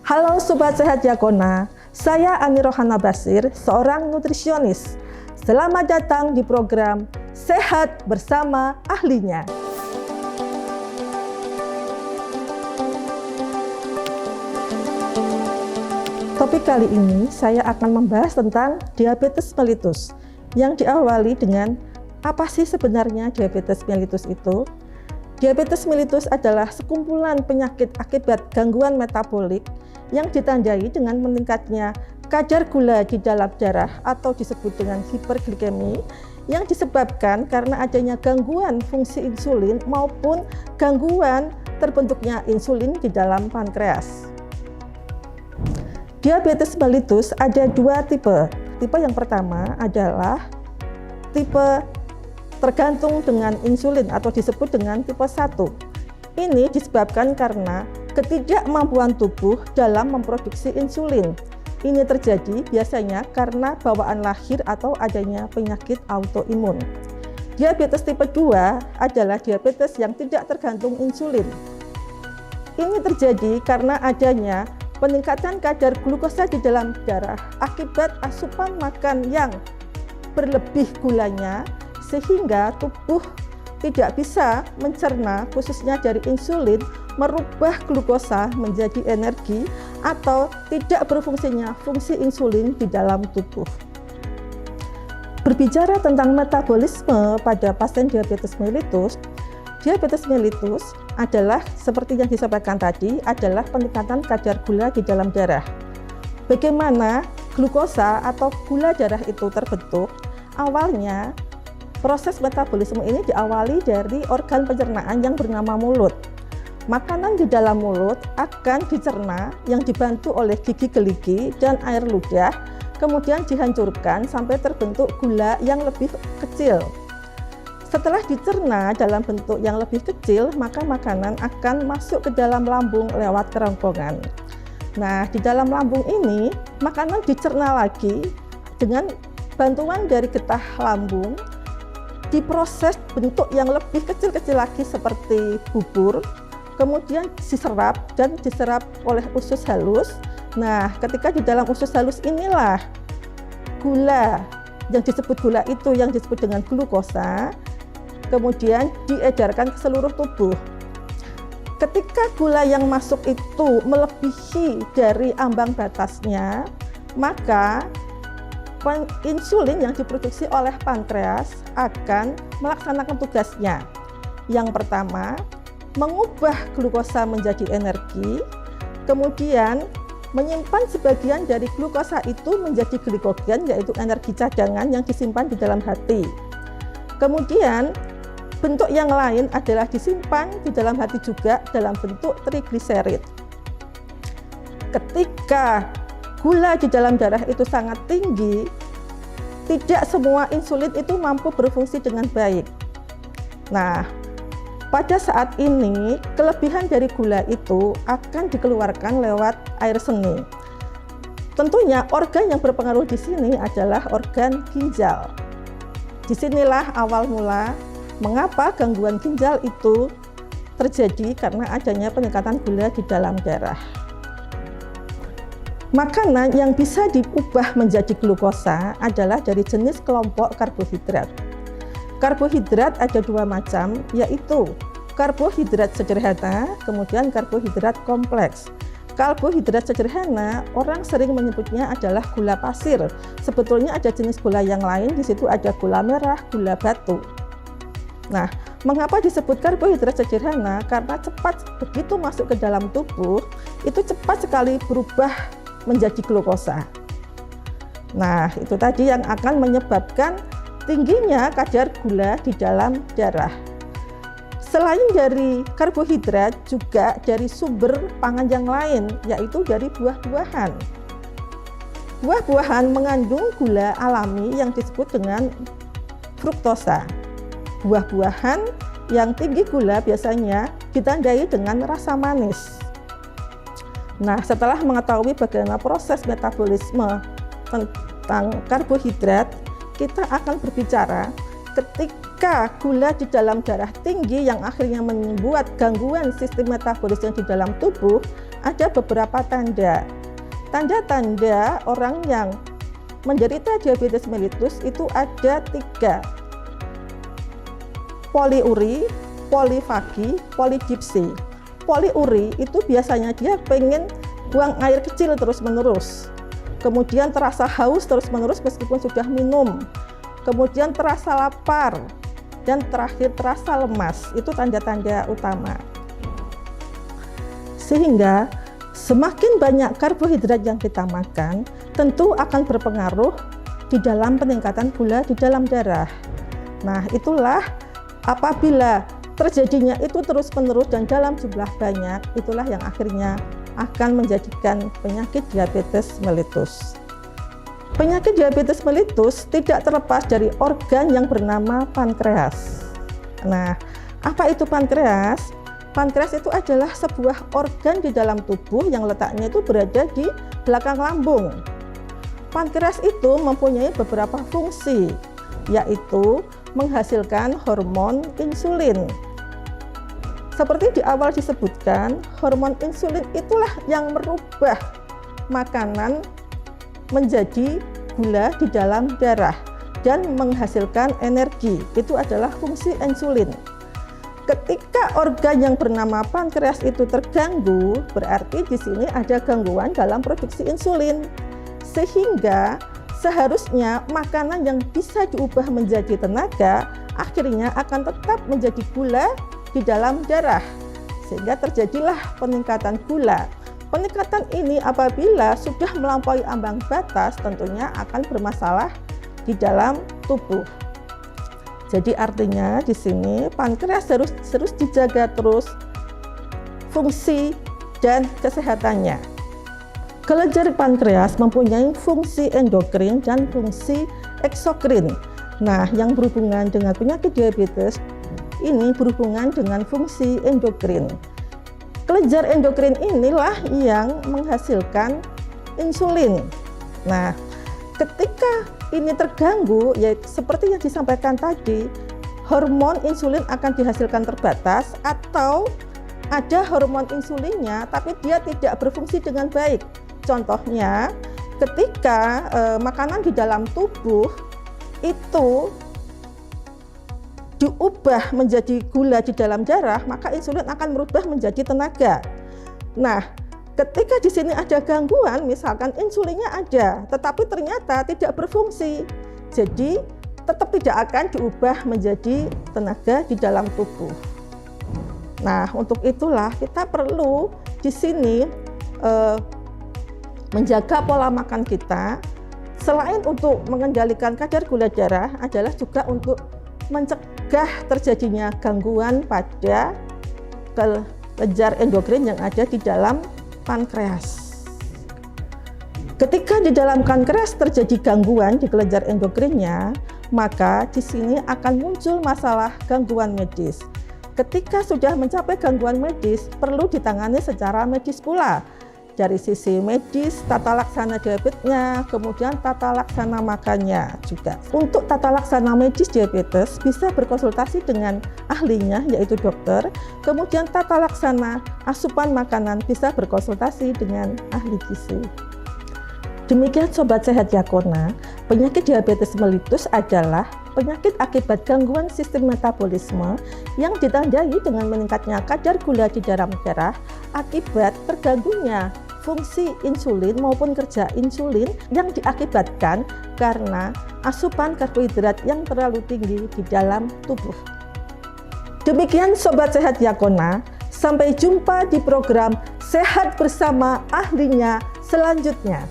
Halo Sobat Sehat Yakona, saya Ani Rohana Basir, seorang nutrisionis. Selamat datang di program Sehat Bersama Ahlinya. Topik kali ini saya akan membahas tentang diabetes mellitus yang diawali dengan apa sih sebenarnya diabetes mellitus itu? Diabetes mellitus adalah sekumpulan penyakit akibat gangguan metabolik yang ditandai dengan meningkatnya kadar gula di dalam darah atau disebut dengan hiperglikemi yang disebabkan karena adanya gangguan fungsi insulin maupun gangguan terbentuknya insulin di dalam pankreas. Diabetes mellitus ada dua tipe. Tipe yang pertama adalah tipe tergantung dengan insulin atau disebut dengan tipe 1. Ini disebabkan karena ketidakmampuan tubuh dalam memproduksi insulin. Ini terjadi biasanya karena bawaan lahir atau adanya penyakit autoimun. Diabetes tipe 2 adalah diabetes yang tidak tergantung insulin. Ini terjadi karena adanya peningkatan kadar glukosa di dalam darah akibat asupan makan yang berlebih gulanya, sehingga tubuh tidak bisa mencerna khususnya dari insulin, merubah glukosa menjadi energi atau tidak berfungsinya fungsi insulin di dalam tubuh. Berbicara tentang metabolisme pada pasien diabetes mellitus adalah seperti yang disampaikan tadi, adalah peningkatan kadar gula di dalam darah. Bagaimana glukosa atau gula darah itu terbentuk? Awalnya proses metabolisme ini diawali dari organ pencernaan yang bernama mulut. Makanan di dalam mulut akan dicerna yang dibantu oleh gigi geligi dan air ludah, kemudian dihancurkan sampai terbentuk gula yang lebih kecil. Setelah dicerna dalam bentuk yang lebih kecil, maka makanan akan masuk ke dalam lambung lewat kerongkongan. Nah, di dalam lambung ini, makanan dicerna lagi dengan bantuan dari getah lambung, diproses bentuk yang lebih kecil-kecil lagi seperti bubur, kemudian diserap dan diserap oleh usus halus. Nah, ketika di dalam usus halus inilah gula yang disebut gula itu yang disebut dengan glukosa, kemudian diedarkan ke seluruh tubuh. Ketika gula yang masuk itu melebihi dari ambang batasnya, maka insulin yang diproduksi oleh pankreas akan melaksanakan tugasnya. Yang pertama, mengubah glukosa menjadi energi, kemudian menyimpan sebagian dari glukosa itu menjadi glikogen, yaitu energi cadangan yang disimpan di dalam hati. Kemudian bentuk yang lain adalah disimpan di dalam hati juga dalam bentuk trigliserid. Ketika gula di dalam darah itu sangat tinggi, tidak semua insulin itu mampu berfungsi dengan baik. Nah, pada saat ini kelebihan dari gula itu akan dikeluarkan lewat air seni. Tentunya organ yang berpengaruh di sini adalah organ ginjal. Disinilah awal mula mengapa gangguan ginjal itu terjadi karena adanya peningkatan gula di dalam darah. Makanan yang bisa diubah menjadi glukosa adalah dari jenis kelompok karbohidrat. Karbohidrat ada dua macam, yaitu karbohidrat sederhana, kemudian karbohidrat kompleks. Karbohidrat sederhana, orang sering menyebutnya adalah gula pasir. Sebetulnya ada jenis gula yang lain, di situ ada gula merah, gula batu. Nah, mengapa disebut karbohidrat sederhana? Karena cepat begitu masuk ke dalam tubuh, itu cepat sekali berubah menjadi glukosa. Nah, itu tadi yang akan menyebabkan tingginya kadar gula di dalam darah. Selain dari karbohidrat, juga dari sumber pangan yang lain, yaitu dari buah-buahan. Buah-buahan mengandung gula alami yang disebut dengan fruktosa. Buah-buahan yang tinggi gula biasanya ditandai dengan rasa manis. Nah, setelah mengetahui bagaimana proses metabolisme tentang karbohidrat, kita akan berbicara ketika gula di dalam darah tinggi yang akhirnya membuat gangguan sistem metabolisme di dalam tubuh, ada beberapa tanda. Tanda-tanda orang yang menderita diabetes mellitus itu ada 3. Poliuri, polifagi, polidipsi. Poliuri itu biasanya dia pengen buang air kecil terus-menerus. Kemudian terasa haus terus-menerus meskipun sudah minum. Kemudian terasa lapar. Dan terakhir terasa lemas. Itu tanda-tanda utama. Sehingga semakin banyak karbohidrat yang kita makan, tentu akan berpengaruh di dalam peningkatan gula di dalam darah. Nah, itulah apabila terjadinya itu terus-menerus dan dalam jumlah banyak, itulah yang akhirnya akan menjadikan penyakit diabetes mellitus. Penyakit diabetes mellitus tidak terlepas dari organ yang bernama pankreas. Nah, apa itu pankreas? Pankreas itu adalah sebuah organ di dalam tubuh yang letaknya itu berada di belakang lambung. Pankreas itu mempunyai beberapa fungsi, yaitu menghasilkan hormon insulin. Seperti di awal disebutkan, hormon insulin itulah yang merubah makanan menjadi gula di dalam darah dan menghasilkan energi. Itu adalah fungsi insulin. Ketika organ yang bernama pankreas itu terganggu, berarti di sini ada gangguan dalam produksi insulin. Sehingga seharusnya makanan yang bisa diubah menjadi tenaga akhirnya akan tetap menjadi gula di dalam darah. Sehingga terjadilah peningkatan gula. Peningkatan ini apabila sudah melampaui ambang batas tentunya akan bermasalah di dalam tubuh. Jadi artinya di sini pankreas harus dijaga terus fungsi dan kesehatannya. Kelenjar pankreas mempunyai fungsi endokrin dan fungsi eksokrin. Nah, yang berhubungan dengan penyakit diabetes ini berhubungan dengan fungsi endokrin. Kelenjar endokrin inilah yang menghasilkan insulin. Nah, ketika ini terganggu, ya seperti yang disampaikan tadi, hormon insulin akan dihasilkan terbatas atau ada hormon insulinnya tapi dia tidak berfungsi dengan baik. Contohnya, ketika makanan di dalam tubuh itu diubah menjadi gula di dalam darah, maka insulin akan merubah menjadi tenaga. Nah, ketika di sini ada gangguan, misalkan insulinnya ada, tetapi ternyata tidak berfungsi, jadi tetap tidak akan diubah menjadi tenaga di dalam tubuh. Nah, untuk itulah kita perlu di sini menjaga pola makan kita. Selain untuk mengendalikan kadar gula darah, adalah juga untuk mencegah terjadinya gangguan pada kelenjar endokrin yang ada di dalam pankreas. Ketika di dalam pankreas terjadi gangguan di kelenjar endokrinnya, maka di sini akan muncul masalah gangguan medis. Ketika sudah mencapai gangguan medis, perlu ditangani secara medis pula. Dari sisi medis, tata laksana diabetesnya, kemudian tata laksana makannya juga. Untuk tata laksana medis diabetes bisa berkonsultasi dengan ahlinya yaitu dokter. Kemudian tata laksana asupan makanan bisa berkonsultasi dengan ahli gizi. Demikian Sobat Sehat Yakona, penyakit diabetes mellitus adalah penyakit akibat gangguan sistem metabolisme yang ditandai dengan meningkatnya kadar gula di dalam darah akibat terganggunya fungsi insulin maupun kerja insulin yang diakibatkan karena asupan karbohidrat yang terlalu tinggi di dalam tubuh. Demikian Sobat Sehat Yakona, sampai jumpa di program Sehat Bersama Ahlinya selanjutnya.